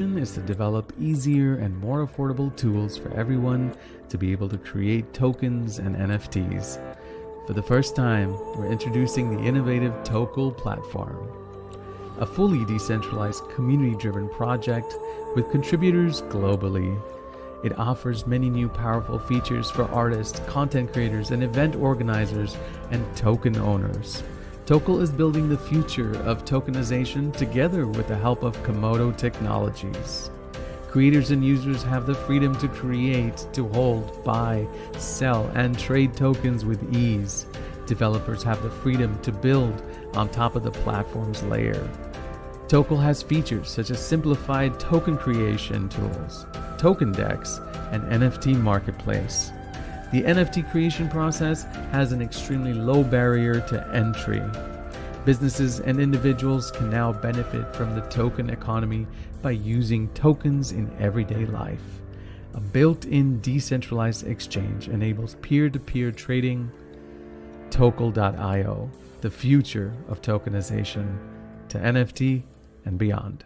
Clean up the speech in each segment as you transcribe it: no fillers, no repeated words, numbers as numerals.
is to develop easier and more affordable tools for everyone to be able to create tokens and NFTs. For the first time, we're introducing the innovative Tokel platform, a fully decentralized community-driven project with contributors globally. It offers many new powerful features for artists, content creators, and event organizers and token owners. Tokel is building the future of tokenization together with the help of Komodo Technologies. Creators and users have the freedom to create, to hold, buy, sell, and trade tokens with ease. Developers have the freedom to build on top of the platform's layer. Tokel has features such as simplified token creation tools, token decks, and NFT marketplace. The NFT creation process has an extremely low barrier to entry. Businesses and individuals can now benefit from the token economy by using tokens in everyday life. A built-in decentralized exchange enables peer-to-peer trading. Tokel.io, the future of tokenization to NFT and beyond.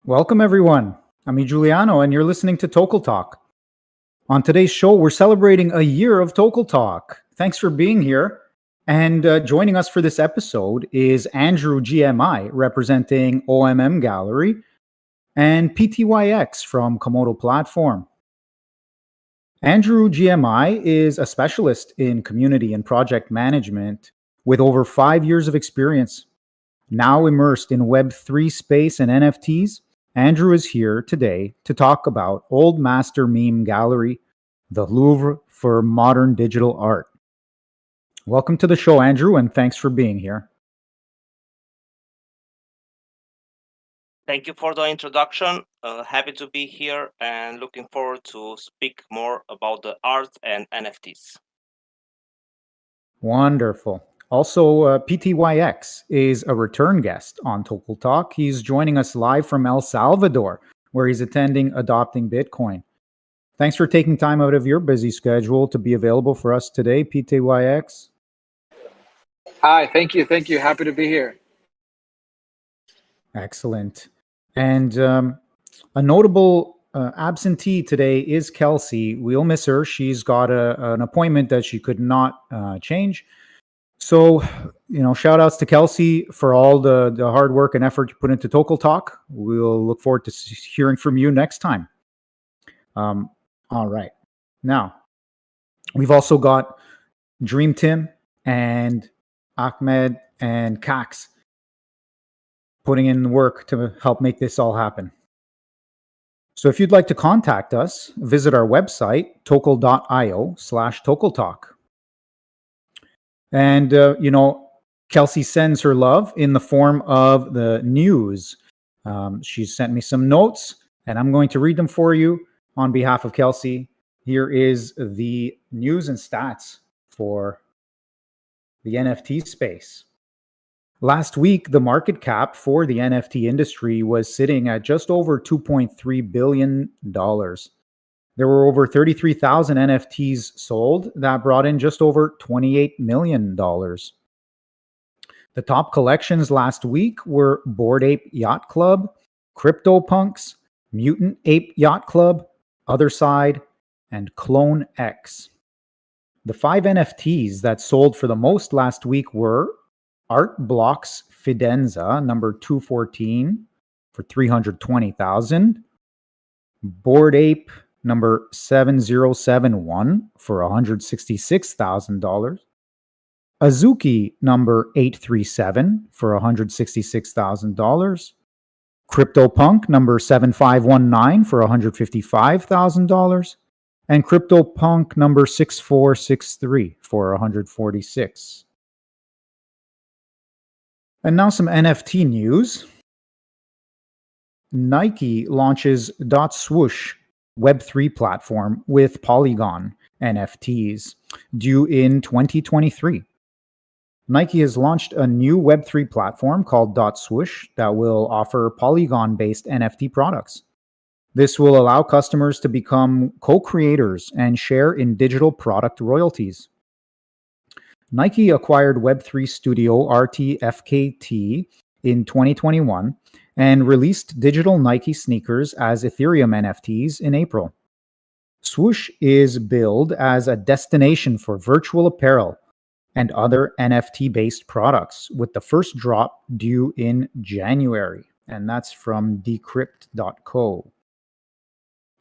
Welcome, everyone. I'm Giuliano, and you're listening to Tokel Talk. On today's show, we're celebrating a year of Tokel Talk. Thanks for being here. And joining us for this episode is Andrew GMI, representing OMM Gallery, and PTYX from Komodo Platform. Andrew GMI is a specialist in community and project management with over 5 years of experience. Now immersed in Web3 space and NFTs, Andrew is here today to talk about Old Master Meme Gallery, the Louvre for modern digital art. Welcome to the show, Andrew, and thanks for being here. Thank you for the introduction. Happy to be here and looking forward to speak more about the art and NFTs. Wonderful. Also, PTYX is a return guest on Tokel Talk. He's joining us live from El Salvador, where he's attending Adopting Bitcoin. Thanks for taking time out of your busy schedule to be available for us today, PTYX. Hi, thank you. Happy to be here. Excellent. And a notable absentee today is Kelsey. We'll miss her. She's got an appointment that she could not change. So, shout outs to Kelsey for all the hard work and effort you put into Tokel Talk. We'll look forward to hearing from you next time. All right. Now, we've also got Dream Tim and Ahmed and Kax putting in work to help make this all happen. So if you'd like to contact us, visit our website, tokel.io/tokeltalk. And, Kelsey sends her love in the form of the news. She sent me some notes, and I'm going to read them for you on behalf of Kelsey. Here is the news and stats for the NFT space. Last week, the market cap for the NFT industry was sitting at just over $2.3 billion. There were over 33,000 NFTs sold that brought in just over $28 million. The top collections last week were Bored Ape Yacht Club, CryptoPunks, Mutant Ape Yacht Club, Other Side, and Clone X. The 5 NFTs that sold for the most last week were Art Blocks Fidenza, number 214, for $320,000. Bored Ape, number 7071, for $166,000. Azuki, number 837, for $166,000. CryptoPunk, number 7519, for $155,000. And CryptoPunk, number 6463, for $146,000. And now some NFT news. Nike launches .swoosh Web3 platform with Polygon NFTs due in 2023. Nike has launched a new Web3 platform called .swoosh that will offer Polygon-based NFT products. This will allow customers to become co-creators and share in digital product royalties. Nike acquired Web3 studio RTFKT in 2021 and released digital Nike sneakers as Ethereum NFTs in April. Swoosh is billed as a destination for virtual apparel and other NFT based products, with the first drop due in January. And that's from decrypt.co.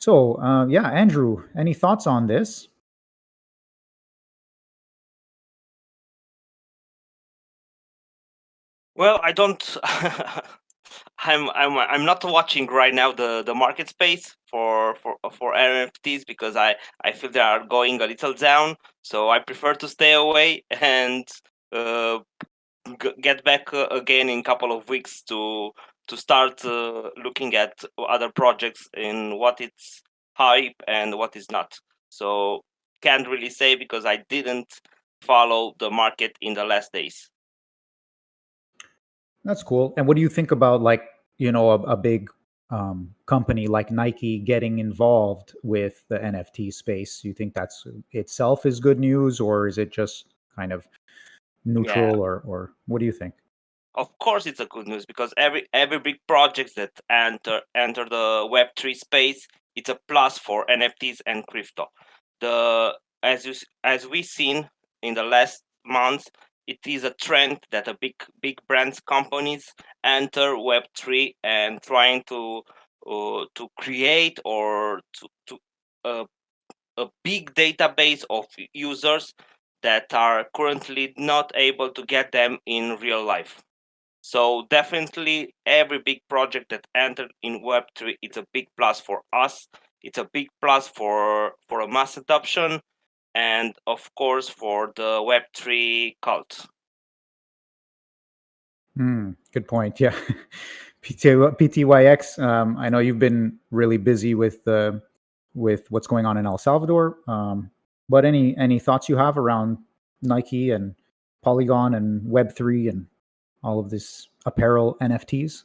So, yeah, Andrew, any thoughts on this? Well, I don't. I'm not watching right now the market space for NFTs because I feel they are going a little down. So I prefer to stay away and uh, get back again in a couple of weeks to start looking at other projects in what it's hype and what is not. So can't really say because I didn't follow the market in the last days. That's cool. And what do you think about, like, a big company like Nike getting involved with the NFT space? Do you think that's itself is good news, or is it just kind of Yeah, neutral, or what do you think? of course it's a good news because every big project that enter the Web3 space, it's a plus for NFTs and crypto. The as we seen in the last months, it is a trend that a big brands companies enter Web3 and trying to create or to uh, a big database of users that are currently not able to get them in real life. So definitely every big project that entered in Web3, it's a big plus for us. It's a big plus for a mass adoption and of course for the Web3 cult. Good point. Yeah. PTYX, I know you've been really busy with what's going on in El Salvador. But any thoughts you have around Nike and Polygon and Web3 and all of this apparel NFTs?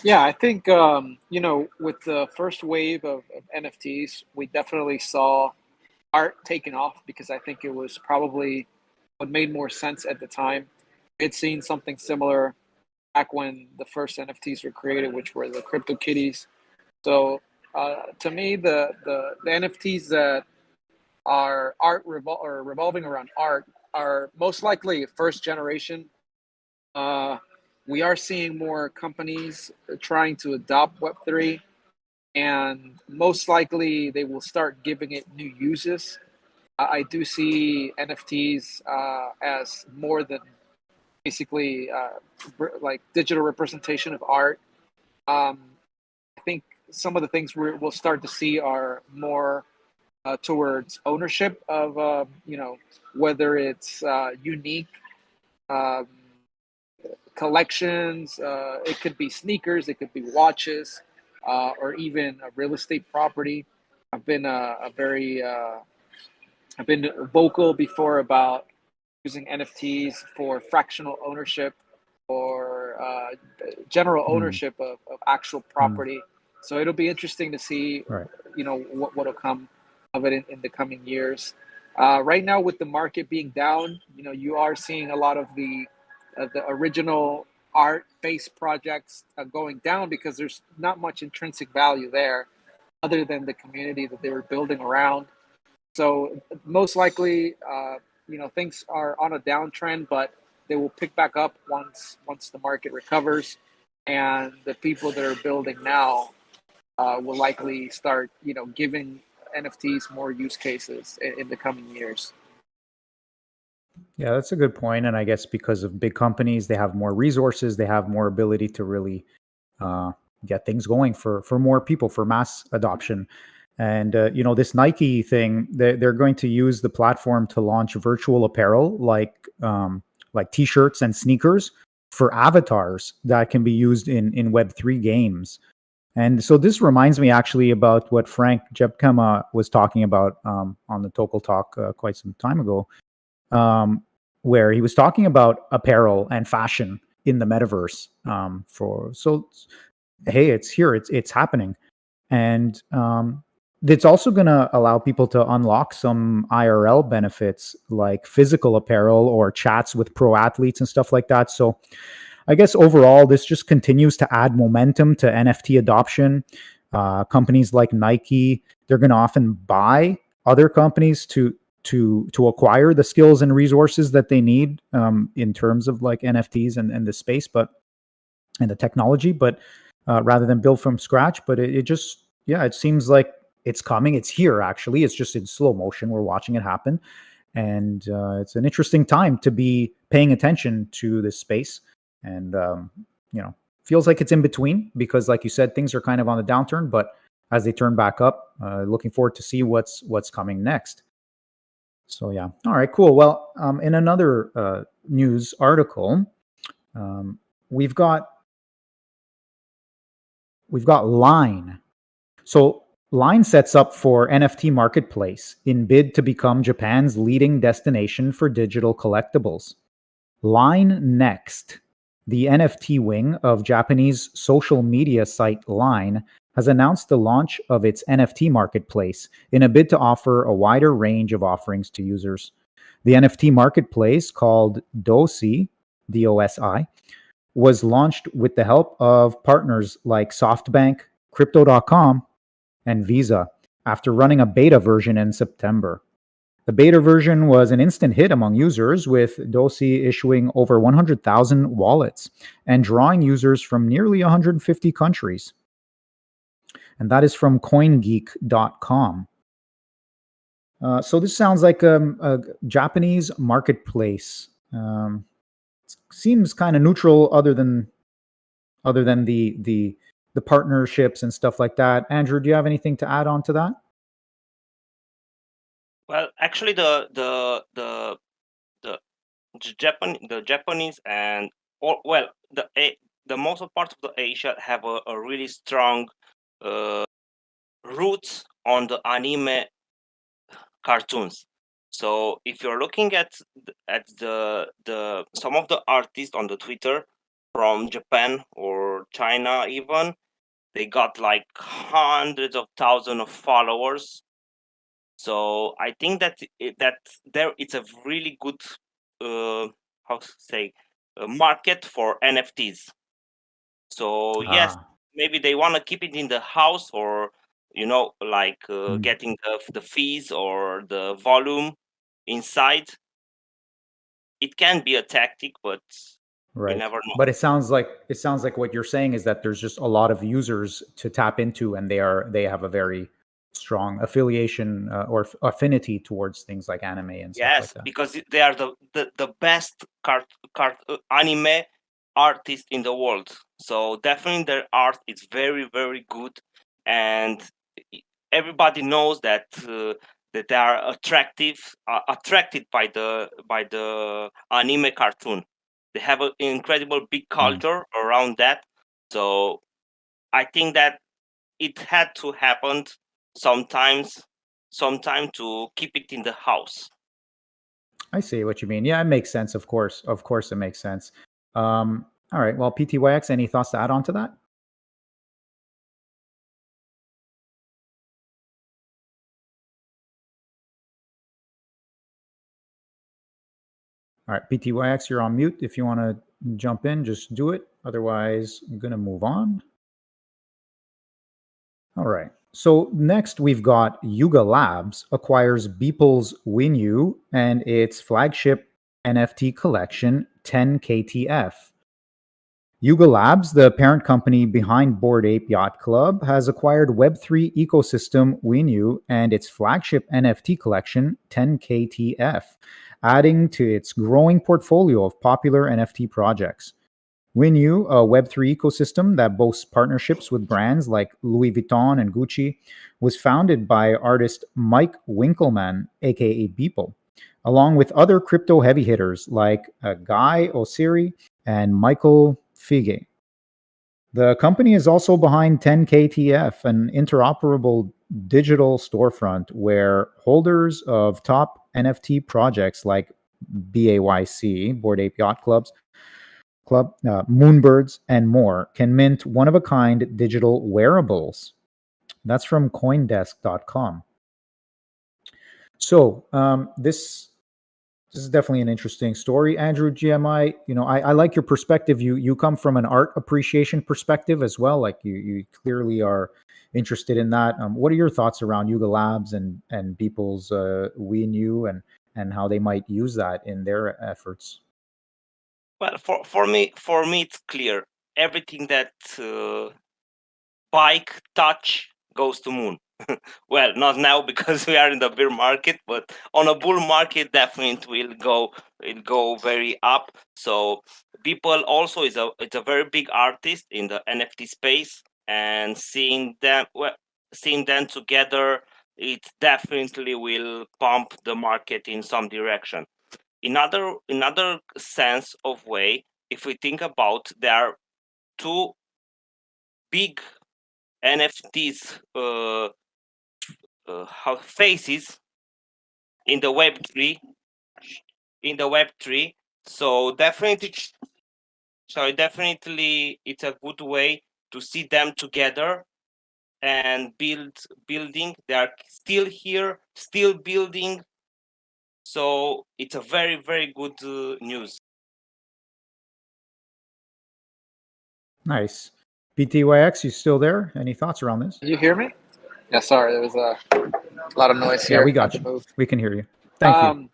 Yeah, I think with the first wave of NFTs, we definitely saw art taken off because I think it was probably what made more sense at the time. We had seen something similar back when the first NFTs were created, which were the crypto kitties. So to me, the NFTs that are or revolving around art are most likely first generation. Uh, we are seeing more companies trying to adopt Web3, and most likely they will start giving it new uses. I do see NFTs as more than basically like digital representation of art. Um, I think some of the things we'll start to see are more towards ownership of, whether it's unique um, collections. It could be sneakers, it could be watches, or even a real estate property. I've been I've been vocal before about using NFTs for fractional ownership or general Mm, ownership of actual mm, property. So it'll be interesting to see, right. what'll come of it in the coming years. Right now, with the market being down, you are seeing a lot of the original art-based projects going down because there's not much intrinsic value there, other than the community that they were building around. So most likely, things are on a downtrend, but they will pick back up once the market recovers, and the people that are building now will likely start, giving NFTs more use cases in the coming years. Yeah, that's a good point. And I guess because of big companies, they have more resources, they have more ability to really uh, get things going for more people, for mass adoption. And this Nike thing, they're going to use the platform to launch virtual apparel like T-shirts and sneakers for avatars that can be used in Web3 games. And so this reminds me actually about what Frank Jebkema was talking about on the Tokel Talk quite some time ago, um, where he was talking about apparel and fashion in the metaverse. For so, hey, it's here, it's happening, and it's also going to allow people to unlock some IRL benefits like physical apparel or chats with pro athletes and stuff like that. So I guess overall, this just continues to add momentum to NFT adoption. Companies like Nike, they're going to often buy other companies to acquire the skills and resources that they need in terms of like NFTs and the space, but and the technology, but rather than build from scratch. But it just, yeah, it seems like it's coming. It's here, actually. It's just in slow motion. We're watching it happen. And it's an interesting time to be paying attention to this space. And, feels like it's in between because, like you said, things are kind of on the downturn. But as they turn back up, looking forward to see what's coming next. So, yeah. All right, cool. Well, in another news article, we've got Line. So Line sets up for NFT marketplace in bid to become Japan's leading destination for digital collectibles. Line Next, the NFT wing of Japanese social media site Line, has announced the launch of its NFT marketplace in a bid to offer a wider range of offerings to users. The NFT marketplace, called DOSI, DOSI, was launched with the help of partners like SoftBank, Crypto.com, and Visa after running a beta version in September. The beta version was an instant hit among users, with DOSI issuing over 100,000 wallets and drawing users from nearly 150 countries. And that is from CoinGeek.com. So this sounds like a Japanese marketplace. Seems kind of neutral, other than the partnerships and stuff like that. Andrew, do you have anything to add on to that? Well, actually, the Japanese and the most of parts of the Asia have a really strong roots on the anime cartoons. So if you're looking at the some of the artists on the Twitter from Japan or China, even they got like hundreds of thousands of followers. So I think that it's a really good how to say market for NFTs. So yes, maybe they want to keep it in the house, or like getting the fees or the volume inside. It can be a tactic, but you Right. never know. But it sounds like what you're saying is that there's just a lot of users to tap into, and they have a very strong affiliation or affinity towards things like anime and stuff like Yes, that. because they are the best anime artists in the world. So definitely their art is very, very good, and everybody knows that that they are attracted by the anime cartoon. They have an incredible big culture around that. So I think that it had to happen sometime to keep it in the house. I see what you mean. Yeah, it makes sense. Of course, it makes sense. All right. Well, PTYX, any thoughts to add on to that? All right, PTYX, you're on mute. If you want to jump in, just do it. Otherwise, I'm going to move on. All right. So next, we've got Yuga Labs acquires Beeple's Winyu and its flagship NFT collection, 10KTF. Yuga Labs, the parent company behind Bored Ape Yacht Club, has acquired Web3 ecosystem Winyu and its flagship NFT collection, 10KTF, adding to its growing portfolio of popular NFT projects. Winyu, a Web3 ecosystem that boasts partnerships with brands like Louis Vuitton and Gucci, was founded by artist Mike Winkelmann, aka Beeple, along with other crypto heavy hitters like Guy Osiri and Michael Fige. The company is also behind 10KTF, an interoperable digital storefront where holders of top NFT projects like BAYC, Bored Ape Yacht Club, Moonbirds, and more can mint one-of-a-kind digital wearables. That's from CoinDesk.com. So this is definitely an interesting story, Andrew GMI. I like your perspective. You come from an art appreciation perspective as well. Like you clearly are interested in that. What are your thoughts around Yuga Labs and people's we knew and how they might use that in their efforts? Well, for me, it's clear. Everything that bike touch goes to moon. Well, not now because we are in the bear market, but on a bull market, definitely it'll go very up. So people also it's a very big artist in the NFT space, and seeing them together, it definitely will pump the market in some direction. In other sense of way, if we think about, there are two big NFTs faces in the Web3. So definitely it's a good way to see them together and building. They are still here, still building. So it's a very, very good news. Nice. BTYX, you still there? Any thoughts around this? Can you hear me? Yeah, sorry, there was a lot of noise Yeah, here. we Had got to you. move. We can hear you. Thank you.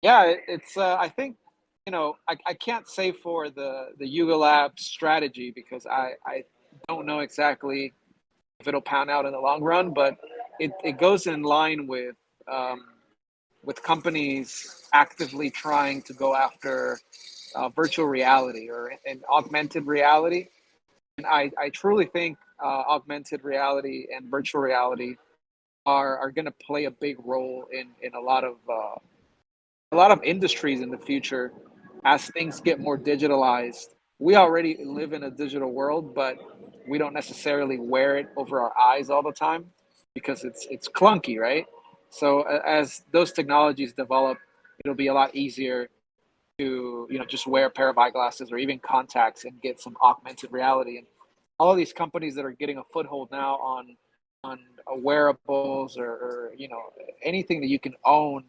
Yeah, it's. I think I can't say for the Yuga Lab strategy because I don't know exactly if it'll pan out in the long run, but it goes in line with companies actively trying to go after virtual reality or an augmented reality. And I truly think augmented reality and virtual reality are going to play a big role in a lot of industries in the future as things get more digitalized. We already live in a digital world, but we don't necessarily wear it over our eyes all the time because it's clunky, right? So as those technologies develop, it'll be a lot easier to just wear a pair of eyeglasses or even contacts and get some augmented reality. And all of these companies that are getting a foothold now on wearables or anything that you can own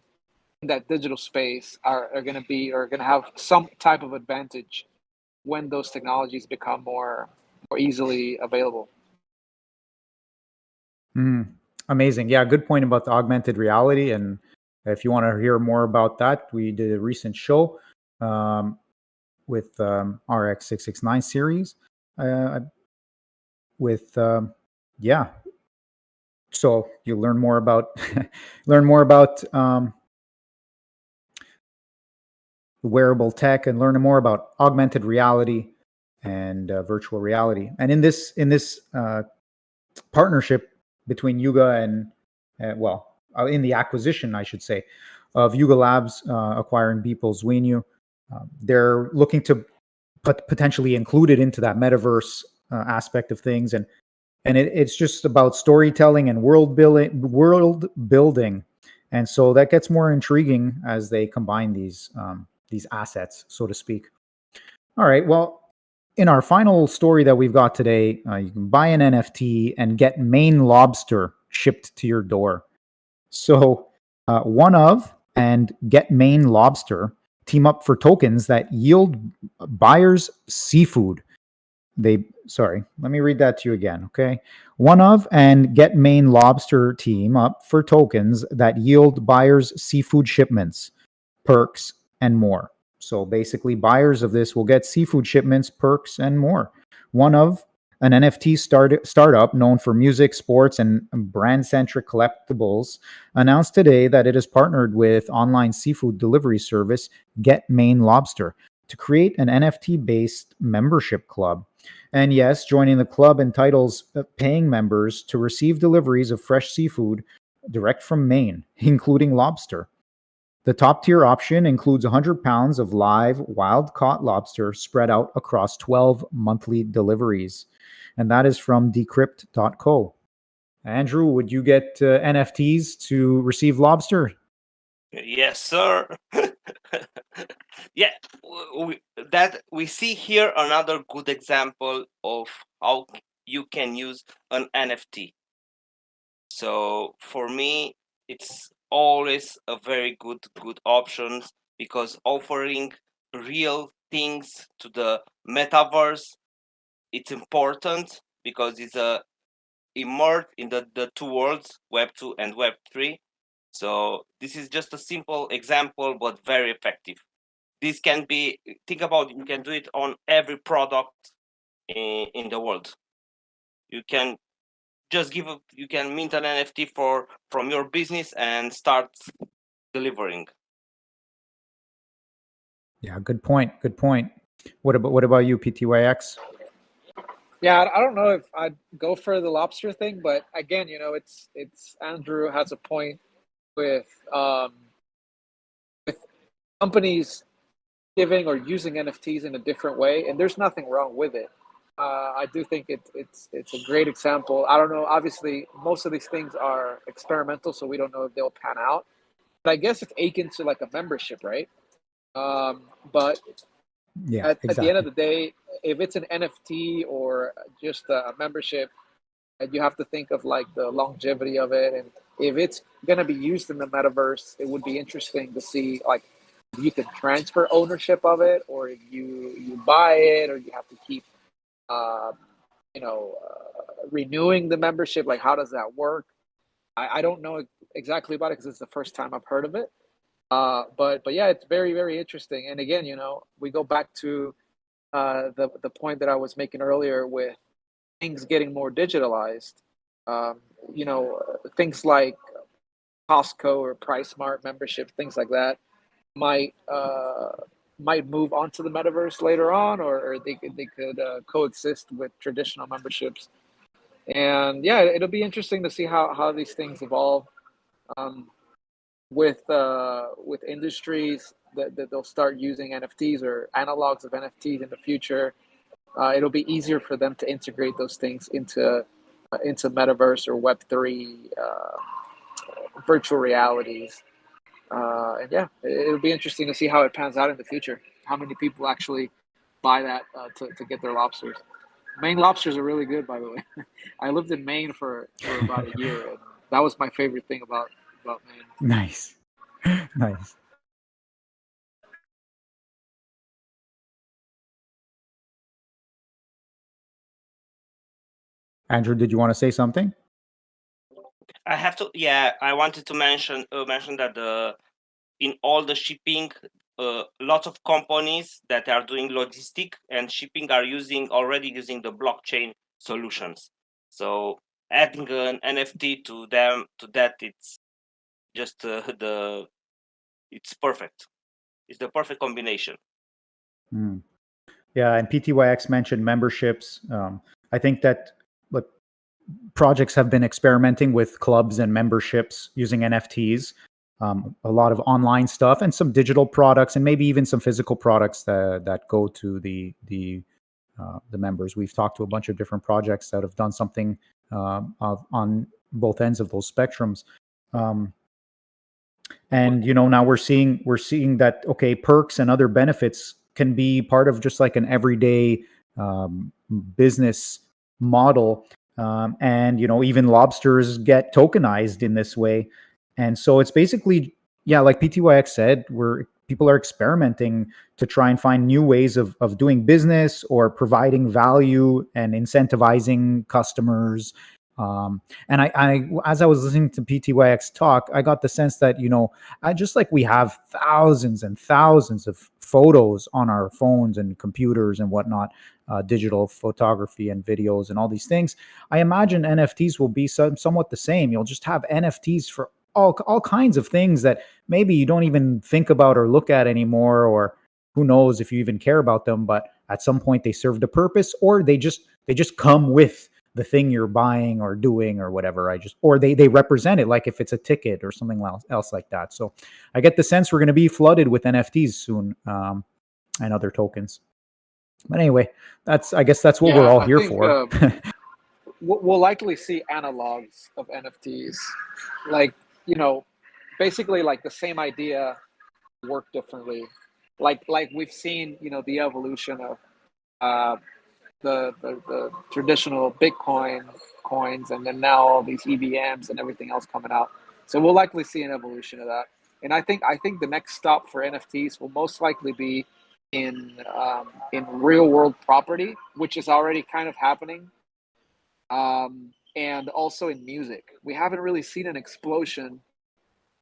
in that digital space are going to have some type of advantage when those technologies become more easily available. Amazing. Yeah, good point about the augmented reality. And if you want to hear more about that, we did a recent show with RX669 series with yeah. So you learn more about wearable tech and learn more about augmented reality and virtual reality. And in this partnership between Yuga and in the acquisition, I should say, of Yuga Labs acquiring Beeple's Wenu, they're looking to potentially include it into that metaverse aspect of things, and it's just about storytelling and world building, and so that gets more intriguing as they combine these assets, so to speak. All right, well, in our final story that we've got today, you can buy an NFT and get Maine lobster shipped to your door. So, One of and Get Maine Lobster team up for tokens that yield buyers seafood. Let me read that to you again, okay? One of and Get Maine Lobster team up for tokens that yield buyers seafood shipments, perks, and more. So basically, buyers of this will get seafood shipments, perks, and more. One of an NFT startup known for music, sports, and brand-centric collectibles announced today that it has partnered with online seafood delivery service Get Maine Lobster to create an NFT-based membership club. And yes, joining the club entitles paying members to receive deliveries of fresh seafood direct from Maine, including lobster. The top tier option includes 100 pounds of live, wild caught lobster spread out across 12 monthly deliveries. And that is from decrypt.co. Andrew, would you get NFTs to receive lobster? Yes, sir. Yeah, we see here another good example of how you can use an NFT. So for me, it's always a very good option, because offering real things to the metaverse, it's important because it's a immersed in the two worlds, Web 2 and Web 3. So this is just a simple example, but very effective. This can be, think about it, you can do it on every product in the world. You can just you can mint an NFT from your business and start delivering. Yeah, good point. Good point. What about you, PTYX? Yeah, I don't know if I'd go for the lobster thing, but again, it's Andrew has a point with with companies giving or using NFTs in a different way, and there's nothing wrong with it. I do think it's a great example. I don't know. Obviously, most of these things are experimental, so we don't know if they'll pan out. But I guess it's akin to like a membership, right? But Yeah, at the end of exactly. the day, if it's an NFT or just a membership, and you have to think of like the longevity of it, and if it's going to be used in the metaverse, it would be interesting to see like if you can transfer ownership of it, or if you buy it, or you have to keep uh, renewing the membership. Like, how does that work? I don't know exactly about it because it's the first time I've heard of it. But yeah, it's very very interesting. And again, we go back to the point that I was making earlier with things getting more digitalized. Um, things like Costco or PriceSmart membership, things like that, might might move onto the metaverse later on, or they could coexist with traditional memberships. And yeah, it'll be interesting to see how these things evolve. Um, with industries that they'll start using NFTs or analogs of NFTs in the future. It'll be easier for them to integrate those things into metaverse or Web3 virtual realities. And yeah, it'll be interesting to see how it pans out in the future. How many people actually buy that to get their lobsters? Maine lobsters are really good, by the way. I lived in Maine for about a year, and that was my favorite thing about Maine. Nice. Nice. Andrew, did you want to say something? I wanted to mention that in all the shipping, lots of companies that are doing logistic and shipping are already using the blockchain solutions. So adding an NFT to that, it's just it's perfect. It's the perfect combination. Mm. Yeah, and PTYX mentioned memberships. I think that look, projects have been experimenting with clubs and memberships using NFTs. A lot of online stuff and some digital products, and maybe even some physical products that go to the members. We've talked to a bunch of different projects that have done something on both ends of those spectrums. Um, and now we're seeing that, okay, perks and other benefits can be part of just like an everyday business model. And even lobsters get tokenized in this way. And so it's basically, yeah, like PTYX said, where people are experimenting to try and find new ways of doing business or providing value and incentivizing customers. And as I was listening to PTYX talk, I got the sense that, I just like we have thousands and thousands of photos on our phones and computers and whatnot, digital photography and videos and all these things. I imagine NFTs will be somewhat the same. You'll just have NFTs for all kinds of things that maybe you don't even think about or look at anymore, or who knows if you even care about them. But at some point, they served a purpose, or they just come with the thing you're buying or doing or whatever. Or they represent it, like if it's a ticket or something else like that. So I get the sense we're going to be flooded with NFTs soon, and other tokens. But anyway, I guess that's what we're Yeah, all I here think for. we'll likely see analogs of NFTs, like basically like the same idea work differently. Like we've seen, the evolution of uh, the traditional Bitcoin coins, and then now all these EVMs and everything else coming out. So we'll likely see an evolution of that. And I think the next stop for NFTs will most likely be in real world property, which is already kind of happening, and also in music. We haven't really seen an explosion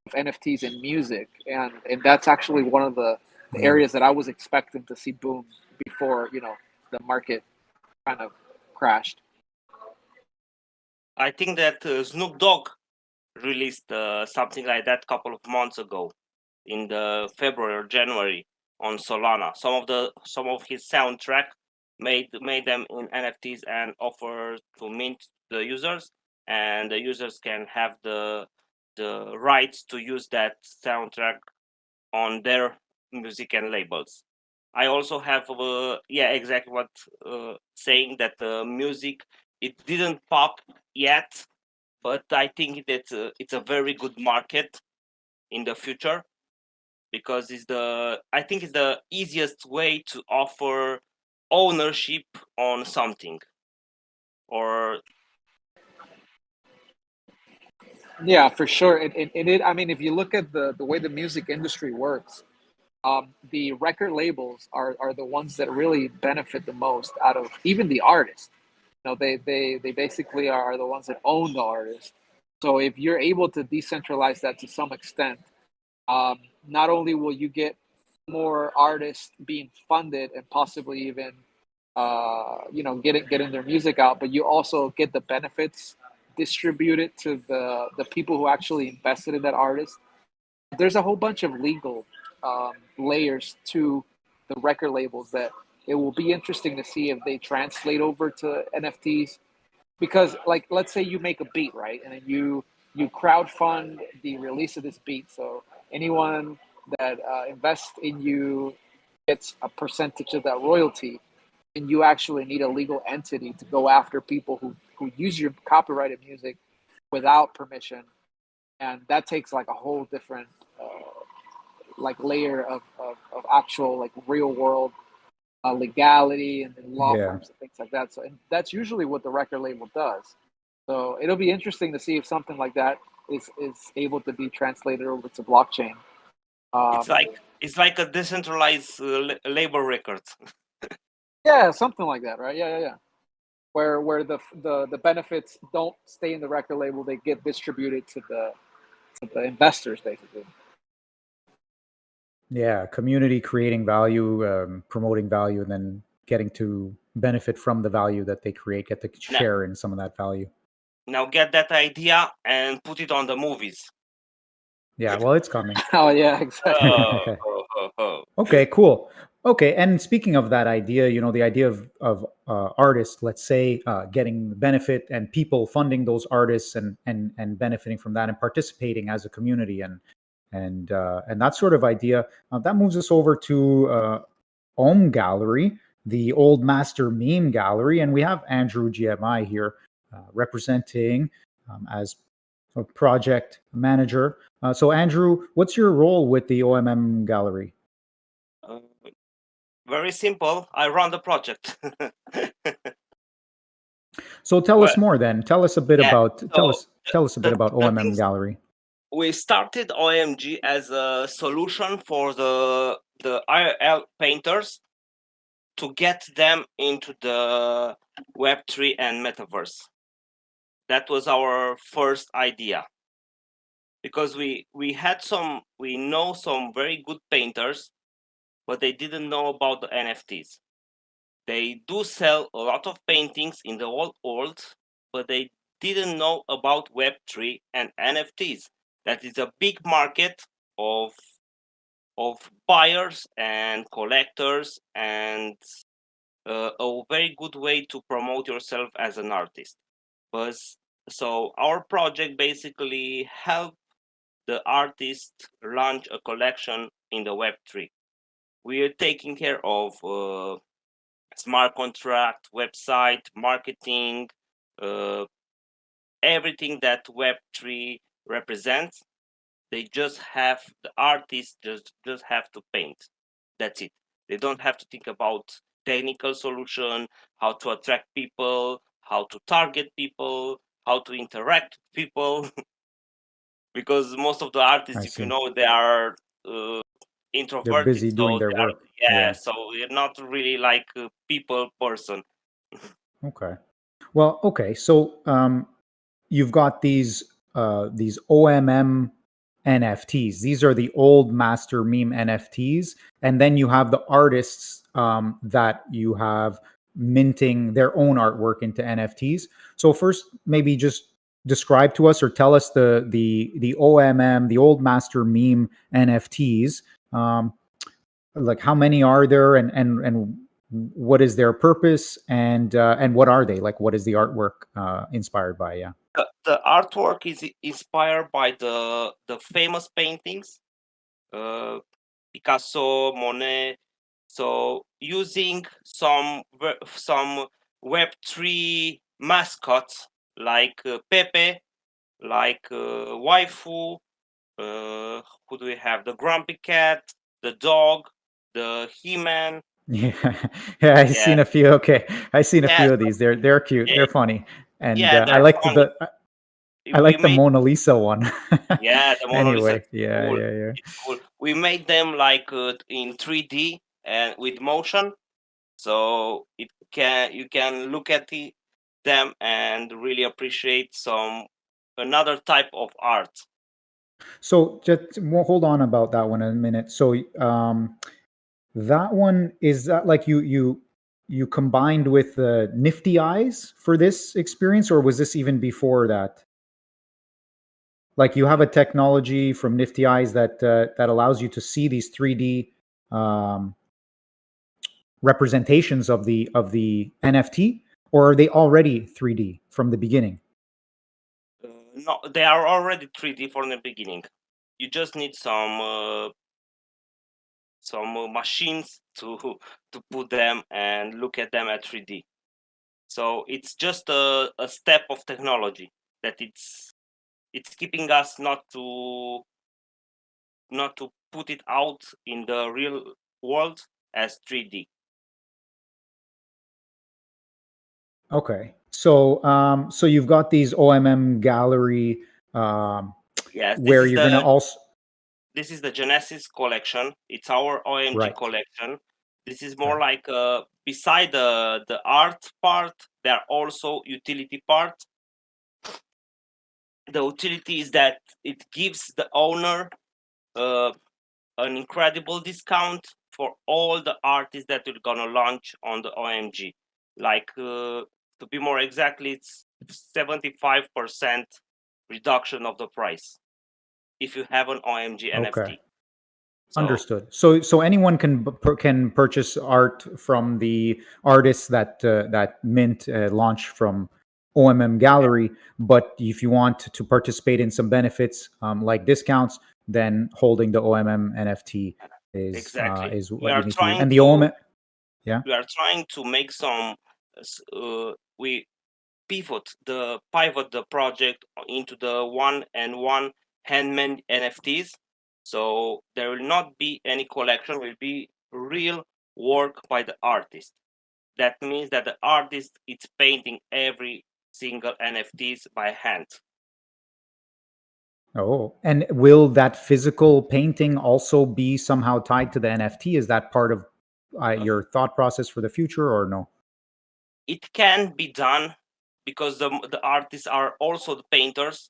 of NFTs in music, and that's actually one of the areas that I was expecting to see boom before the market kind of crashed. I think that Snoop Dogg released something like that a couple of months ago, in the February or January, on Solana. Some of his soundtrack made them in NFTs and offer to mint the users, and the users can have the rights to use that soundtrack on their music and labels. I also have exactly what saying that the music, it didn't pop yet, but I think that it's a very good market in the future, because I think it's the easiest way to offer ownership on something. Or Yeah, for sure. I mean, if you look at the way the music industry works, the record labels are the ones that really benefit the most out of even the artist. They basically are the ones that own the artist. So if you're able to decentralize that to some extent, not only will you get more artists being funded and possibly even getting their music out, but you also get the benefits distributed to the people who actually invested in that artist. There's a whole bunch of legal layers to the record labels that it will be interesting to see if they translate over to NFTs. Because, like, let's say you make a beat, right, and then you crowdfund the release of this beat. So anyone that invests in you gets a percentage of that royalty, and you actually need a legal entity to go after people who use your copyrighted music without permission, and that takes like a whole different like layer of actual like real world legality and law Yeah. firms and things like that. So, and that's usually what the record label does. So it'll be interesting to see if something like that is able to be translated over to blockchain. it's Um, like a decentralized labor record. yeah, something like that, right? Yeah. Where the benefits don't stay in the record label; they get distributed to the investors, basically. Yeah, community creating value, promoting value, and then getting to benefit from the value that they create, get to Now, share in some of that value. now get that idea and put it on the movies. Yeah, well, it's coming. Oh yeah, exactly. Oh. Okay, cool. Okay, and speaking of that idea, the idea of artists, let's say, getting the benefit and people funding those artists and benefiting from that and participating as a community and that sort of idea, that moves us over to Ohm Gallery, the old master meme gallery, and we have Andrew GMI here representing as a project manager. So, Andrew, what's your role with the OMM gallery? Uh, Very simple. I run the project. So, tell Well, us more then. Tell us a bit yeah. about So tell us a bit about the OMM things, gallery. we started OMG as a solution for the IRL painters to get them into the Web3 and metaverse. That was our first idea, because we know some very good painters, but they didn't know about the NFTs. They do sell a lot of paintings in the old world, but they didn't know about Web3 and NFTs. That is a big market of buyers and collectors, and a very good way to promote yourself as an artist. But so our project basically helped the artist launch a collection in the Web3. We are taking care of smart contract, website, marketing, uh, everything that Web3 represents. The artists just have to paint. That's it. They don't have to think about technical solution, how to attract people, how to target people, how to interact with people. Because most of the artists, I if you see. know, they are They're introverted, busy so doing their they are, work. yeah, Yeah. so they're not really like a people person. Okay. Well, okay. So you've got these OMM NFTs. These are the old master meme NFTs, and then you have the artists that you have minting their own artwork into NFTs. So first, maybe just describe to us or tell us the OMM, the old master meme NFTs. Um, like how many are there, and what is their purpose, and what are they like? What is the artwork inspired by? Yeah. The artwork is inspired by the famous paintings, uh, Picasso, Monet. So using some Web3 mascots like Pepe, like Waifu. Who do we have? The Grumpy Cat, the dog, the He-Man. Yeah, yeah, I've Yeah, seen a few. Okay, I've seen a yeah, few of so, these. They're cute. yeah, They're funny, and yeah. I They're liked funny. I We like the made Mona Lisa one. Yeah, the Mona Lisa. Anyway, It's yeah, cool. yeah, yeah. It's cool. We made them like in 3D and with motion, so you can look at them and really appreciate some another type of art. So just hold on about that one a minute. So that one, is that like you combined with Nifty Eyes for this experience, or was this even before that? Like you have a technology from Nifty Eyes that allows you to see these 3D um, representations of the NFT, or are they already 3D from the beginning? No, they are already 3D from the beginning. You just need some machines to put them and look at them at 3D. So it's just a step of technology that it's keeping us not to put it out in the real world as 3D. Okay, so you've got these OMM gallery um, Yes, where you're gonna also this is the Genesis collection. It's our OMG right. collection. This is Okay. more like beside the art part, there are also utility part. The utility is that it gives the owner uh, an incredible discount for all the artists that we're gonna launch on the OMG. Like to be more exactly, it's 75% reduction of the price if you have an OMG Okay. NFT. So Understood. So anyone can purchase art from the artists that mint launch from OMM yeah, Gallery, but if you want to participate in some benefits like discounts, then holding the OMM NFT exactly. is We what you are need to do. trying And the to OMM, yeah, we are trying to make some. We pivot the project into the one handmade NFTs. So there will not be any collection, will be real work by the artist. That means that the artist is painting every single NFTs by hand. oh, and will that physical painting also be somehow tied to the NFT? Is that part of your thought process for the future, or no? It can be done because the artists are also the painters.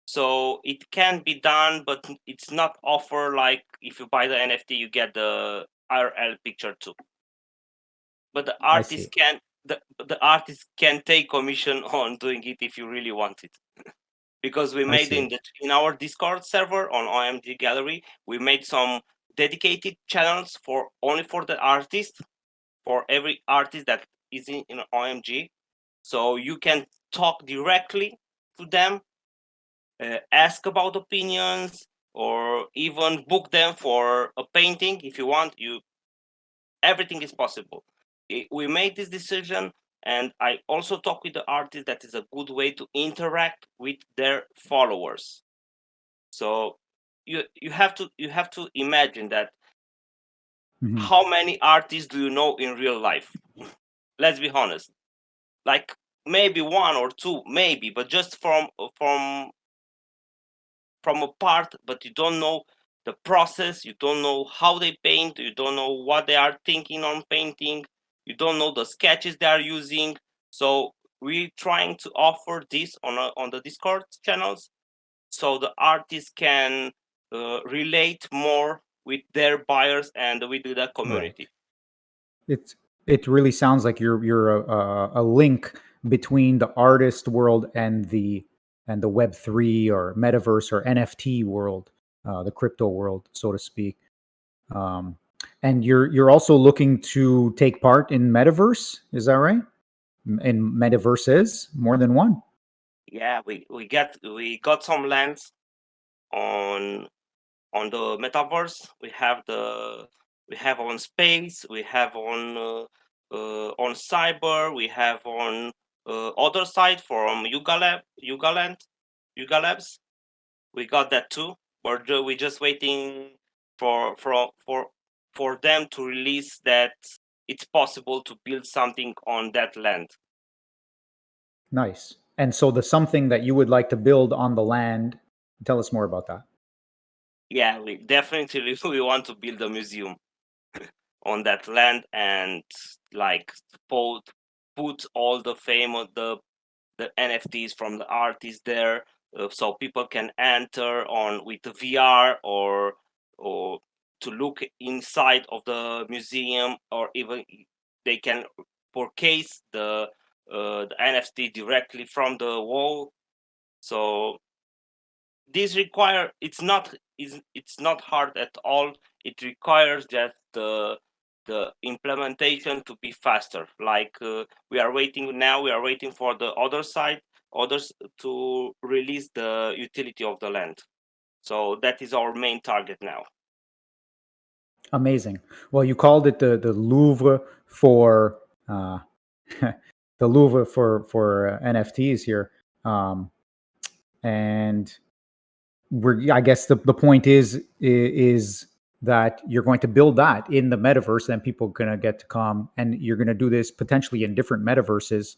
So it can be done, but it's not offer like if you buy the NFT, you get the IRL picture too. But I see. the artist can take commission on doing it if you really want it. Because we I made see. in our Discord server on OMG Gallery, we made some dedicated channels for only for the artist, for every artist that is in OMG. So you can talk directly to them, ask about opinions, or even book them for a painting if you want. Everything is possible. We made this decision, and I also talk with the artist that is a good way to interact with their followers. So you have to imagine that Mhm. How many artists do you know in real life? Let's be honest. Like maybe one or two, maybe, but just from a part, but you don't know the process, you don't know how they paint, you don't know what they are thinking on painting, you don't know the sketches they are using. So we're trying to offer this on the Discord channels, so the artists can relate more with their buyers and with the Right. community. It it really sounds like you're a link between the artist world and the Web3 or metaverse or NFT world, the crypto world, so to speak. Um, and you're also looking to take part in metaverse, is that right? In metaverses, more than one. Yeah, we got some lands on the metaverse. We have on space, we have on cyber, we have on other side from Yuga Labs. We got that too. We're just waiting for them to release that it's possible to build something on that land. Nice. And so the something that you would like to build on the land, tell us more about that. Yeah, we definitely we want to build a museum on that land, and like put all the fame of the NFTs from the artists there, so people can enter on with the VR, or to look inside of the museum, or even they can purchase the NFT directly from the wall. So this require it's not hard at all. It requires just the implementation to be faster. Like we are waiting for the others to release the utility of the land. So that is our main target now. Amazing. Well, you called it the Louvre for uh, the Louvre for NFTs here, and I guess the point is that you're going to build that in the metaverse, and people are gonna get to come, and you're gonna do this potentially in different metaverses.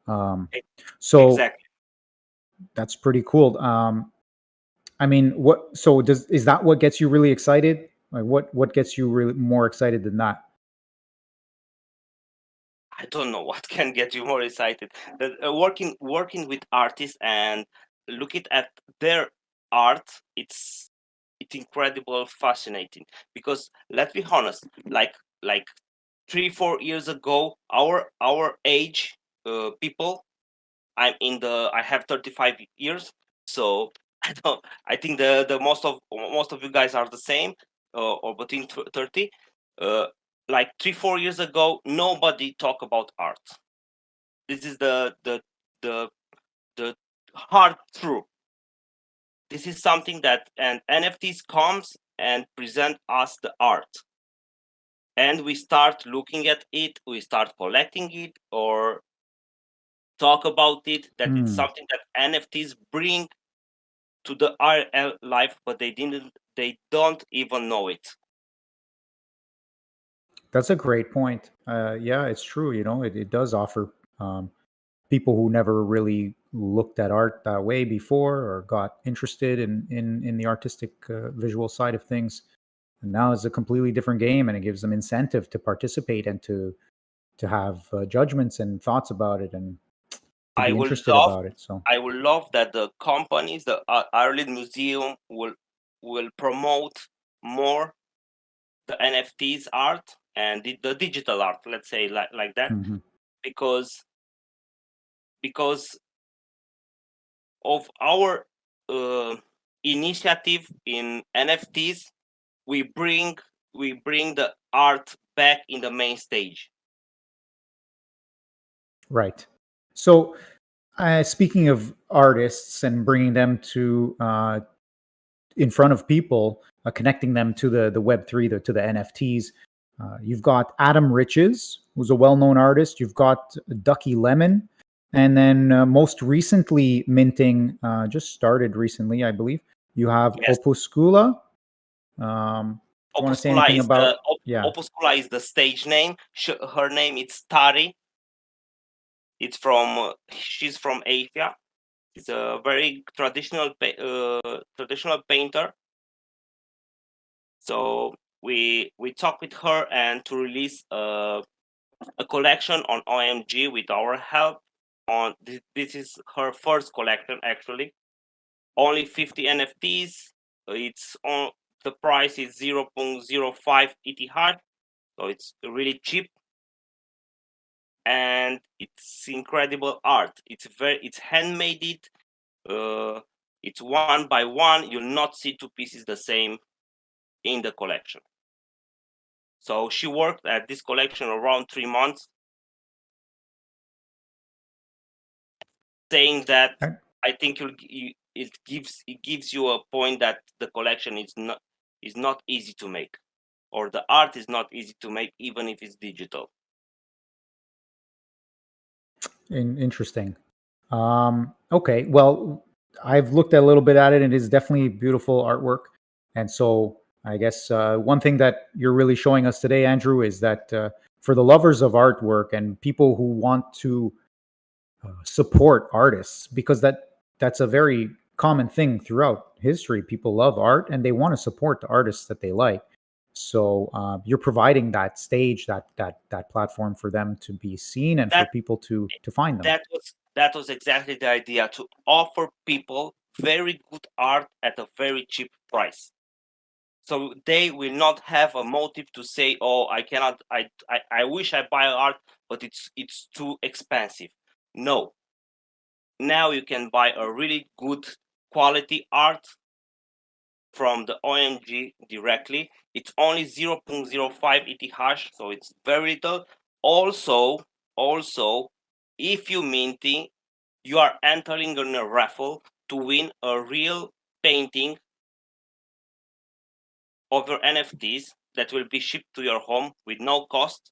Um, E- so Exactly. that's pretty cool. I mean, what? So is that what gets you really excited? Like, what gets you really more excited than that? I don't know what can get you more excited. Working with artists and looking at their art, it's incredible, fascinating. Because let's be honest, like 3 4 years ago, our age people. I have 35 years, so I think the most of you guys are the same, or between 30. Uh, like 3 4 years ago, nobody talk about art. This is the the hard truth. This is something that and NFTs comes and present us the art, and we start looking at it, we start collecting it, or talk about it. That it's Hmm. something that NFTs bring to the RL life, but they don't even know it. That's a great point. Yeah, it's true. It does offer people who never really looked at art that way before or got interested in the artistic visual side of things. And now it's a completely different game, and it gives them incentive to participate and to have judgments and thoughts about it and to I be would interested love about it. So, I would love that the companies, the Ireland Museum will promote more the NFTs art and the digital art, let's say like that, mhm. because because of our uh, initiative in NFTs, we bring we bring the art back in the main stage. Right. So, speaking of artists and bringing them to in front of people, connecting them to the Web3, to the NFTs. You've got Adam Riches, who's a well-known artist. You've got Ducky Lemon, and then most recently minting, just started recently, I believe. You have Yes. Opuscula. Um, you want to say anything about? Yeah. Opuscula is the stage name. Her name is Tari. It's from she's from Asia. She's a very traditional painter. So we talked with her and to release a collection on OMG with our help. On this is her first collection actually. Only 50 NFTs. It's on the price is 0.05 ETH, so it's really cheap, and it's incredible art. It's handmade. It's one by one. You'll not see two pieces the same in the collection. So she worked at this collection around 3 months, saying that I think it gives you a point that the collection is not easy to make, or the art is not easy to make, even if it's digital. Interesting. Okay, well, I've looked a little bit at it, and it is definitely beautiful artwork. And so, I guess one thing that you're really showing us today, Andrew, is that for the lovers of artwork and people who want to support artists, because that's a very common thing throughout history. People love art and they want to support the artists that they like. So you're providing that stage, that platform for them to be seen and for people to find them. That was exactly the idea, to offer people very good art at a very cheap price. So they will not have a motive to say, "Oh, I cannot. I wish I buy art, but it's too expensive." No. Now you can buy a really good quality art from the OMG directly. It's only 0.05 ETH, so it's very little. Also, if you minting, you are entering in a raffle to win a real painting of your NFTs that will be shipped to your home with no cost.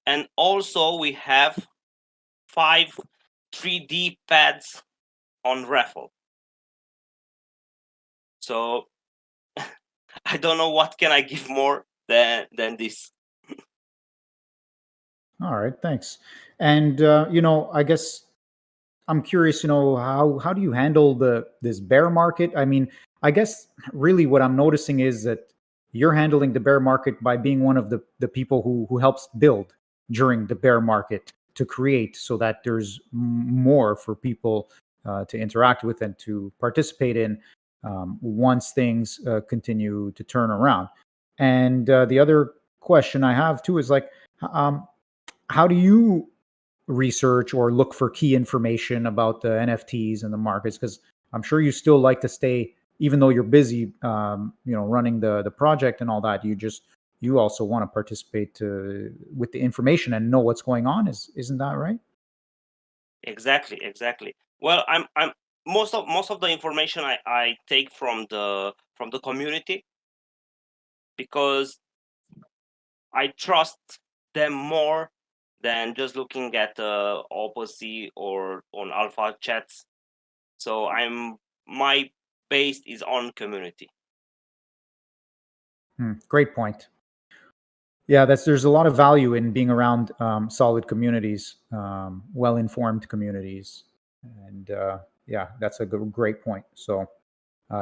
And also we have 5 3D pads on raffle. So I don't know what can I give more than this. All right, thanks. And I guess I'm curious, how do you handle this bear market? I mean, I guess really what I'm noticing is that you're handling the bear market by being one of the people who helps build during the bear market to create so that there's more for people to interact with and to participate in once things continue to turn around. And the other question I have too is like, um, how do you research or look for key information about the NFTs and the markets? Because I'm sure you still like to stay, even though you're busy, running the project and all that. You also want to participate with the information and know what's going on. Isn't that right? Exactly. Well, I'm most of the information I take from the community, because I trust them more than just looking at Opposite or on alpha chats. So my base is on community. Great point. Yeah, there's a lot of value in being around solid communities, well-informed communities, and yeah, that's a great point. So,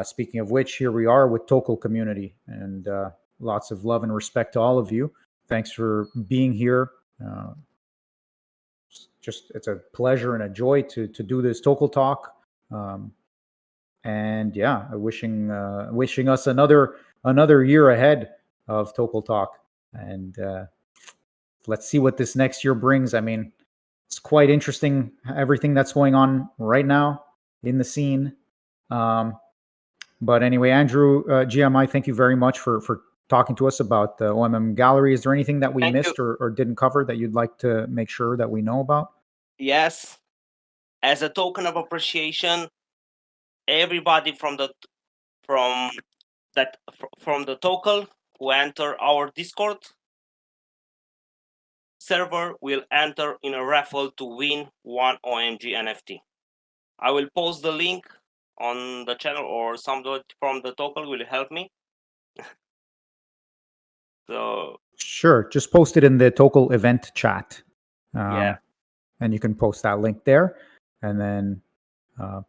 speaking of which, here we are with Tokel community, and lots of love and respect to all of you. Thanks for being here. It's a pleasure and a joy to do this Tokel talk. And yeah, wishing us another year ahead of Tokel talk, and let's see what this next year brings. I mean, it's quite interesting everything that's going on right now in the scene. But anyway, Andrew, GMI, thank you very much for talking to us about the OMM Gallery. Is there anything that we missed or didn't cover that you'd like to make sure that we know about? Yes, as a token of appreciation, everybody from the Tokel who enter our Discord server will enter in a raffle to win one OMG NFT. I will post the link on the channel, or somebody from the Tokel will help me. So Sure. Just post it in the Tokel event chat. yeah, And you can post that link there. And then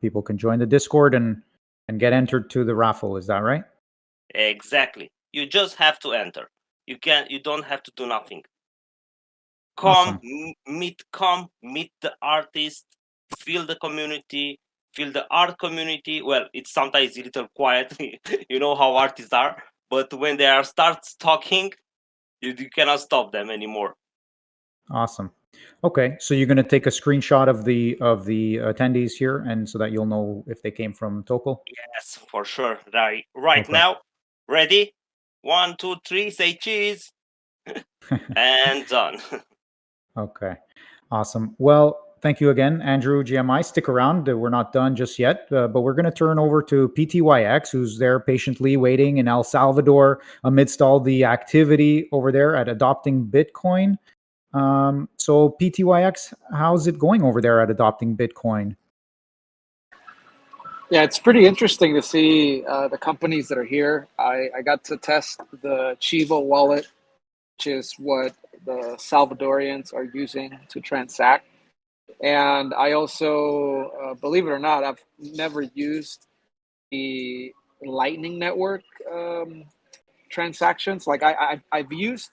people can join the Discord and get entered to the raffle. Is that right? exactly. You just have to enter. You don't have to do nothing. Awesome. Come meet the artist, feel the community, feel the art community. Well, it's sometimes a little quiet. You know how artists are, but when they are starts talking, you cannot stop them anymore. Awesome. Okay, so you're going to take a screenshot of the attendees here, and so that you'll know if they came from Tokel. Yes, for sure. Right Okay. now, ready? 1, 2, 3, say cheese, and done. Okay. Awesome. Well, thank you again, Andrew GMI. Stick around. We're not done just yet, but we're going to turn over to PTYX, who's there patiently waiting in El Salvador amidst all the activity over there at adopting Bitcoin. So, PTYX, how's it going over there at adopting Bitcoin? Yeah, it's pretty interesting to see the companies that are here. I got to test the Chivo wallet, which is what the Salvadorians are using to transact. And I also, believe it or not, I've never used the Lightning Network transactions. Like I've used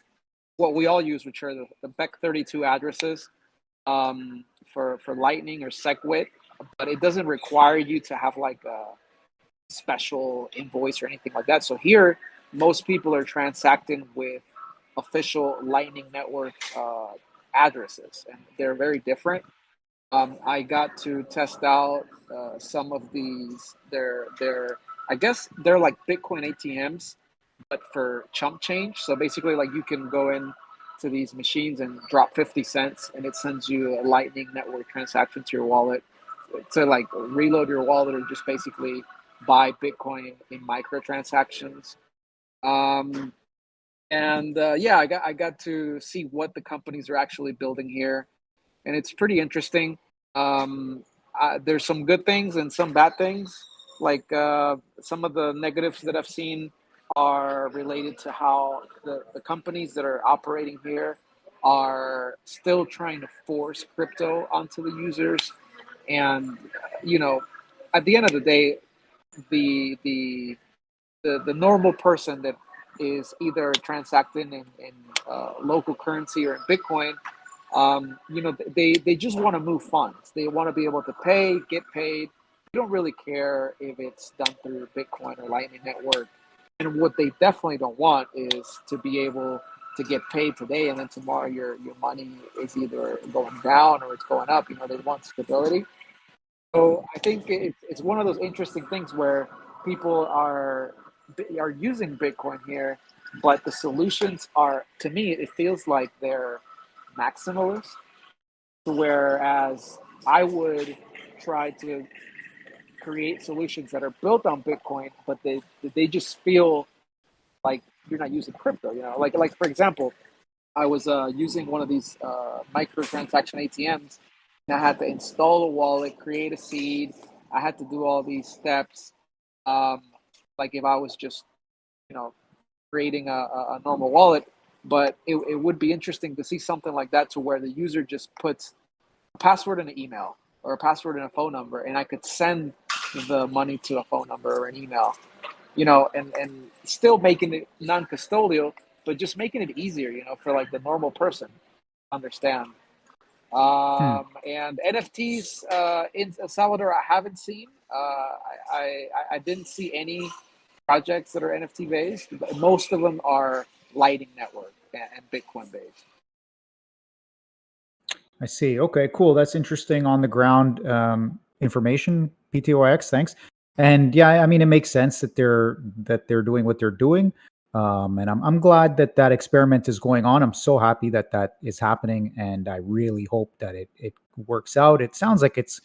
what we all use, which are the BEC32 addresses for Lightning or SegWit, but it doesn't require you to have like a special invoice or anything like that. So here, most people are transacting with official Lightning Network addresses, and they're very different. I got to test out some of these. They're I guess they're like Bitcoin ATMs, but for chump change. So basically, like you can go in to these machines and drop 50 cents, and it sends you a Lightning Network transaction to your wallet to like reload your wallet or just basically buy Bitcoin in microtransactions. Um, and yeah, I got to see what the companies are actually building here, and it's pretty interesting. Um, there's some good things and some bad things. Like some of the negatives that I've seen are related to how the companies that are operating here are still trying to force crypto onto the users. And you know, at the end of the day, the the the normal person that is either transacting in local currency or in Bitcoin, they just want to move funds. They want to be able to pay, get paid. They don't really care if it's done through Bitcoin or Lightning Network. And what they definitely don't want is to be able to get paid today and then tomorrow your money is either going down or it's going up. They want stability. So I think it's one of those interesting things where people are using Bitcoin here, but the solutions are, to me, it feels like they're maximalist. Whereas I would try to create solutions that are built on Bitcoin, but they just feel like you're not using crypto. Like for example, I was using one of these microtransaction ATMs, and I had to install a wallet, create a seed. I had to do all these steps, um, like if I was just, you know, creating a normal wallet. But it would be interesting to see something like that to where the user just puts a password and an email or a password and a phone number, and I could send the money to a phone number or an email, and still making it non-custodial, but just making it easier, for like the normal person to understand. And NFTs in El Salvador, I haven't seen. I didn't see any projects that are NFT based. Most of them are Lightning Network and Bitcoin based. I see. Okay, cool. That's interesting on the ground information. PTOX, thanks. And yeah, I mean, it makes sense that they're doing what they're doing. And I'm glad that that experiment is going on. I'm so happy that that is happening, and I really hope that it works out. It sounds like it's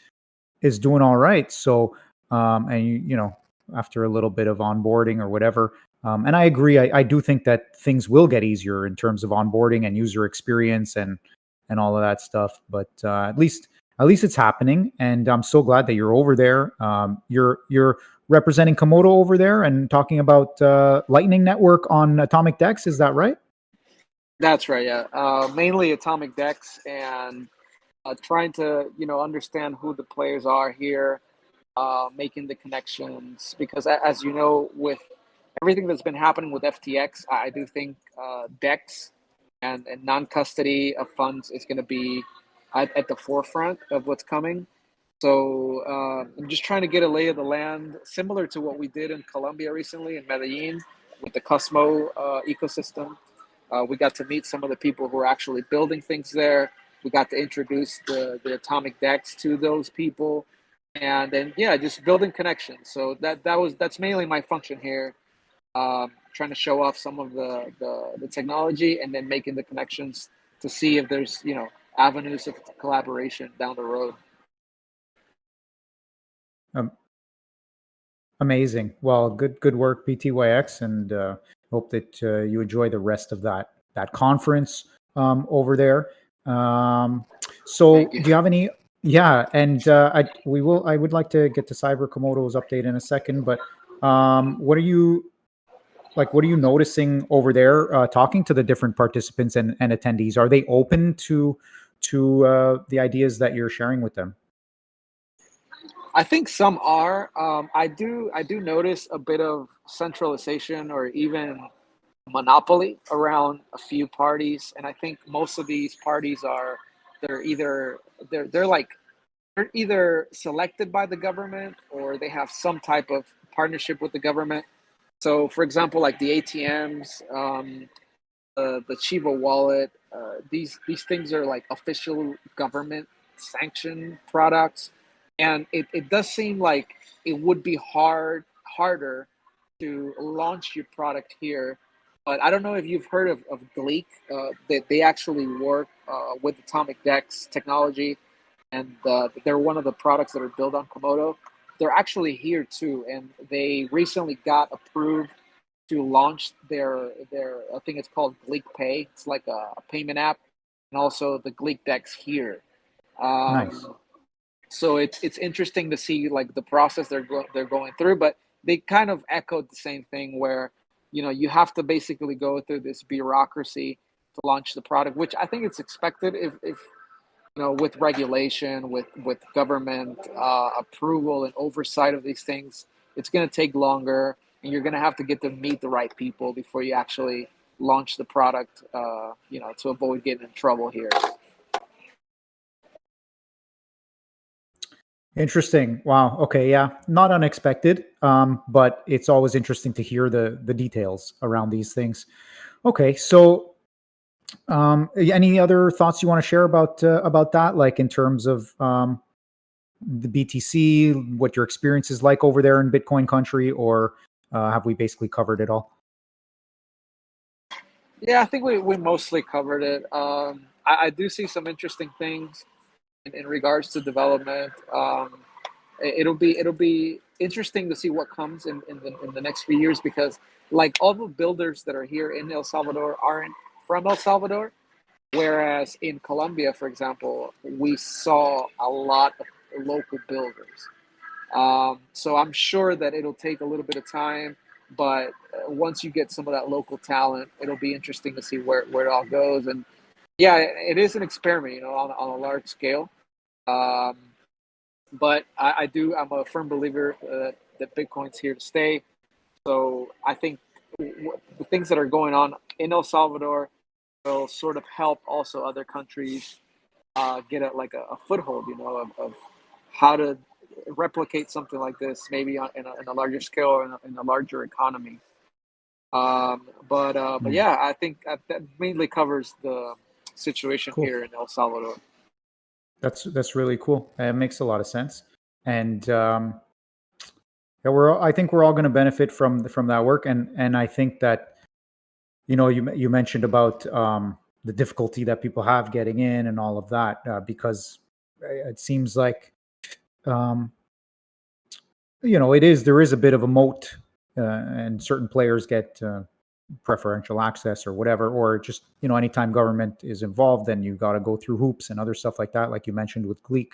doing all right. So, and after a little bit of onboarding or whatever, and I agree. I do think that things will get easier in terms of onboarding and user experience and all of that stuff. But at least it's happening, and I'm so glad that you're over there. You're representing Komodo over there and talking about Lightning Network on Atomic Dex. Is that right? That's right. Yeah, mainly atomic decks and trying to understand who the players are here, making the connections because as you know, with everything that's been happening with FTX, I do think DEX and non-custody of funds is going to be at the forefront of what's coming. So I'm just trying to get a lay of the land, similar to what we did in Colombia recently in Medellin with the Cosmo ecosystem. We got to meet some of the people who are actually building things there. We got to introduce the atomic decks to those people, and then yeah, just building connections. So that's mainly my function here, trying to show off some of the technology and then making the connections to see if there's avenues of collaboration down the road. Um, Amazing. Well, good work, BTYX, and hope that you enjoy the rest of that conference over there. So, Thank you. do you have any? Yeah, and I would like to get to Cyber Komodo's update in a second, but what are you like? What are you noticing over there? Talking to the different participants and attendees, are they open to the ideas that you're sharing with them? I think some are. I do notice a bit of centralization or even monopoly around a few parties, and I think most of these parties are they're either they're like they're either selected by the government or they have some type of partnership with the government. So, for example, like the ATMs, the Chiva wallet, these things are like official government sanctioned products, and it does seem like it would be harder to launch your product here. But I don't know if you've heard of Gleek, that they actually work with Atomic Dex technology, and they're one of the products that are built on Komodo. They're actually here too, and they recently got approved to launch their I think it's called Gleek Pay. It's like a payment app, and also the Gleek Dex here. Nice. So it's interesting to see like the process they're going through, but they kind of echoed the same thing where you have to basically go through this bureaucracy to launch the product, which I think it's expected if with regulation, with government approval and oversight of these things, it's going to take longer, and you're going to have to get to meet the right people before you actually launch the product. To avoid getting in trouble here. Interesting. Wow. Okay. Yeah. Not unexpected. But it's always interesting to hear the details around these things. Okay. So, any other thoughts you want to share about that, like in terms of the BTC, what your experience is like over there in Bitcoin country, or have we basically covered it all? Yeah, I think we mostly covered it. I do see some interesting things in regards to development. It'll be interesting to see what comes in the next few years because like all the builders that are here in El Salvador aren't from El Salvador, whereas in Colombia, for example, we saw a lot of local builders. So I'm sure that it'll take a little bit of time, but once you get some of that local talent, it'll be interesting to see where it all goes. And yeah, it is an experiment, on a large scale. Um, but I'm a firm believer that Bitcoin's here to stay. So I think the things that are going on in El Salvador will sort of help also other countries get a foothold, of how to replicate something like this, maybe in a larger scale or in a larger economy. But Mm, yeah, I think that mainly covers the situation cool. here in El Salvador. That's really cool. It makes a lot of sense. And yeah, I think we're all going to benefit from that work. And I think that you mentioned about the difficulty that people have getting in and all of that because it seems like um, there is a bit of a moat, and certain players get preferential access or whatever, or just anytime government is involved, then you got to go through hoops and other stuff like that, like you mentioned with Gleek.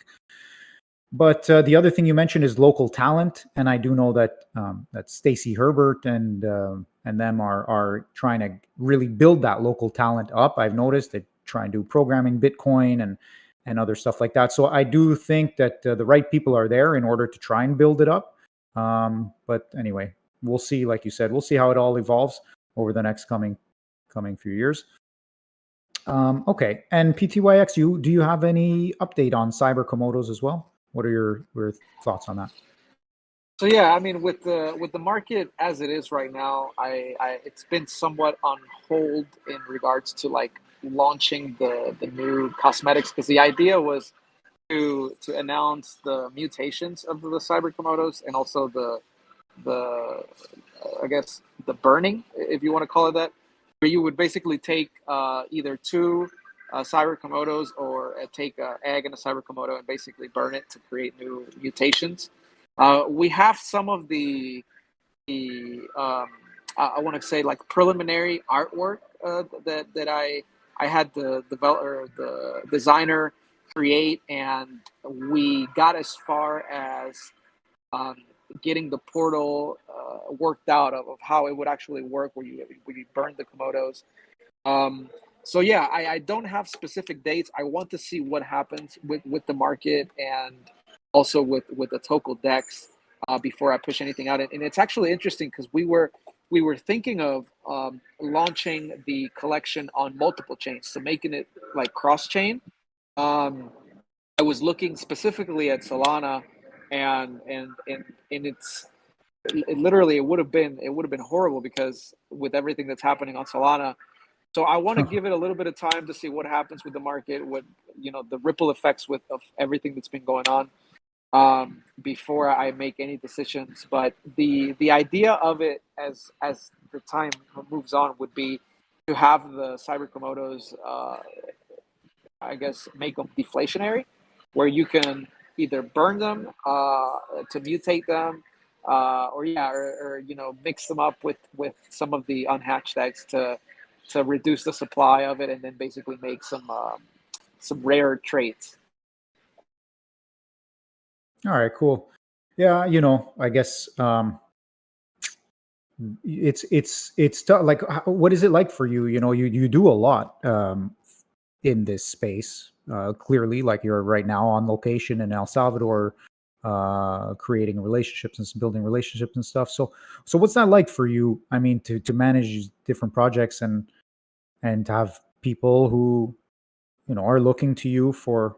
But the other thing you mentioned is local talent, and I do know that that Stacy Herbert and them are trying to really build that local talent up. I've noticed they try and do programming, Bitcoin, and other stuff like that. So I do think that the right people are there in order to try and build it up. But anyway, we'll see. Like you said, we'll see how it all evolves over the next coming few years. Okay, and PTYX, do you have any update on cyber Komodos as well? What are your thoughts on that? So yeah, I mean, with the market as it is right now, I it's been somewhat on hold in regards to like launching the new cosmetics, because the idea was to announce the mutations of the cyber Komodos, and also the I guess the burning, if you want to call it that, where you would basically take either two cyber Komodos, or take an egg and a cyber Komodo and basically burn it to create new mutations. We have some of I want to say like preliminary artwork that I had the developer, the designer create, and we got as far as um, getting the portal worked out of how it would actually work, where you burn the Komodos. Um, so yeah, I don't have specific dates. I want to see what happens with the market, and also with the Tokel decks, before I push anything out. And it's actually interesting because we were thinking of launching the collection on multiple chains, so making it like cross chain. Um, I was looking specifically at Solana, and it literally it would have been horrible, because with everything that's happening on Solana. So I want to give it a little bit of time to see what happens with the market, what, the ripple effects of everything that's been going on, before I make any decisions. But the idea of it, as the time moves on, would be to have the cyber Komodos, I guess, make them deflationary, where you can either burn them to mutate them, or mix them up with some of the unhatched eggs to reduce the supply of it, and then basically make some rare traits. All right, cool. Yeah, I guess it's tough. Like, what is it like for you? You do a lot in this space. Clearly, like you're right now on location in El Salvador, creating relationships and building relationships and stuff. So what's that like for you? I mean, to manage these different projects and to have people who are looking to you for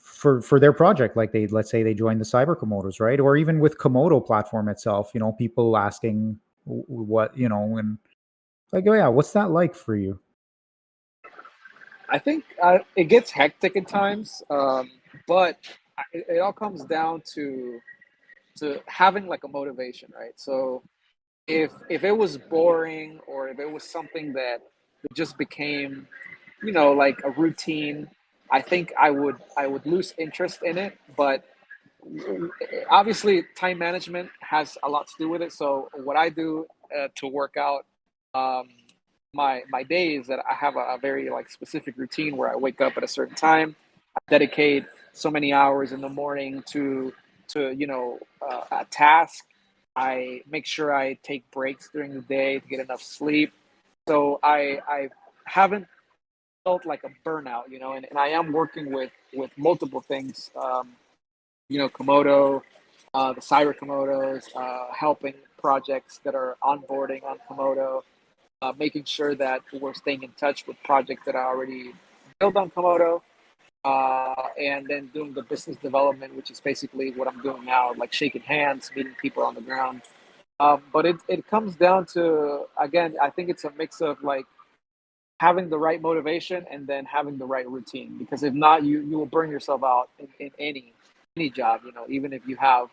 for their project, like let's say they join the cyber Komodos, right? Or even with Komodo platform itself, people asking what, and like, oh yeah, what's that like for you? I think it gets hectic at times, but it all comes down to having like a motivation, right? So if it was boring, or if it was something that just became, like a routine, I think I would lose interest in it. But obviously, time management has a lot to do with it. So what I do to work out um, my day is that I have a very like specific routine, where I wake up at a certain time, I dedicate so many hours in the morning to a task. I make sure I take breaks during the day to get enough sleep. So I haven't felt like a burnout, and I am working with multiple things. Komodo, the Cyber Komodos, helping projects that are onboarding on Komodo, making sure that we're staying in touch with projects that are already built on Komodo, and then doing the business development, which is basically what I'm doing now, like shaking hands, meeting people on the ground. But it comes down to, again, I think it's a mix of like having the right motivation and then having the right routine, because if not, you will burn yourself out in any job. Even if you have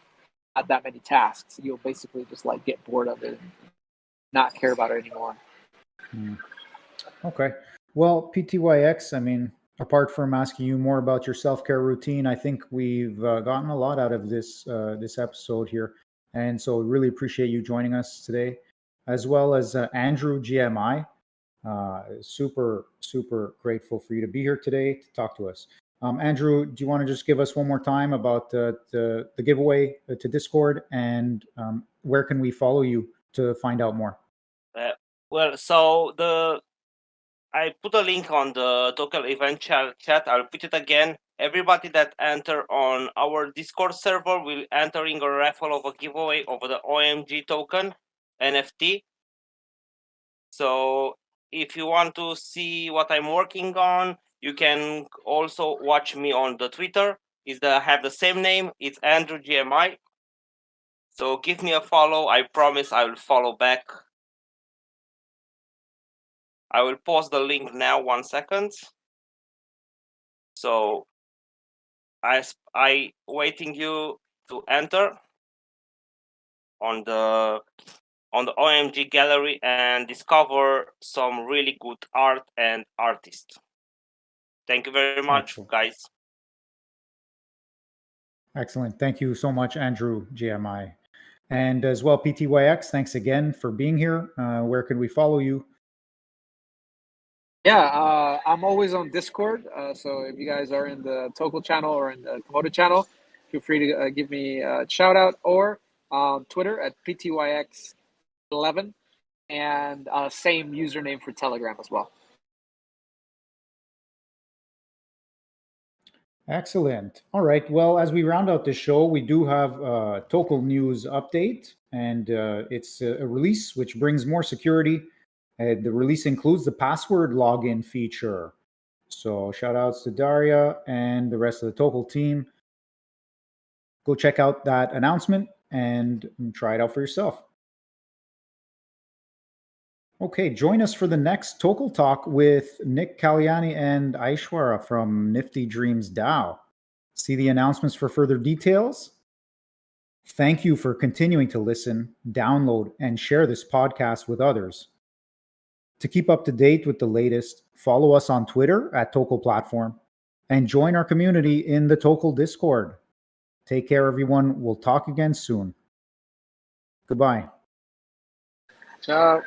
not that many tasks, you'll basically just like get bored of it and not care about it anymore. Okay. Well, PTYX, I mean, apart from asking you more about your self-care routine, I think we've gotten a lot out of this episode here. And so we really appreciate you joining us today, as well as Andrew GMI. Super, super grateful for you to be here today to talk to us. Andrew, do you want to just give us one more time about the giveaway to Discord, and where can we follow you to find out more? So I put a link on the Tokel event chat. I'll put it again. Everybody that enter on our Discord server will enter in a raffle of a giveaway of the OMG token NFT. So if you want to see what I'm working on, you can also watch me on the Twitter. Have the same name. It's Andrew GMI. So give me a follow. I promise I will follow back. I will post the link now. 1 second. So I waiting you to enter on the OMG gallery and discover some really good art and artists. Thank you very much, Excellent. guys. Excellent. Thank you so much, Andrew GMI. And as well, PTYX, thanks again for being here. Where can we follow you? Yeah, I'm always on Discord. So if you guys are in the Tokel channel or in the Komodo channel, feel free to give me a shout out, or Twitter at PTYX11, and same username for Telegram as well. Excellent. All right. Well, as we round out this show, we do have a Tokel news update, and it's a release which brings more security. The release includes the password login feature. So shout outs to Daria and the rest of the Tokel team. Go check out that announcement and try it out for yourself. Okay, join us for the next Tokel Talk with Nick Kalyani and Aishwara from Nifty Dreams DAO. See the announcements for further details. Thank you for continuing to listen, download, and share this podcast with others. To keep up to date with the latest, follow us on Twitter at Tokel Platform and join our community in the Tokel Discord. Take care, everyone. We'll talk again soon. Goodbye. Ciao.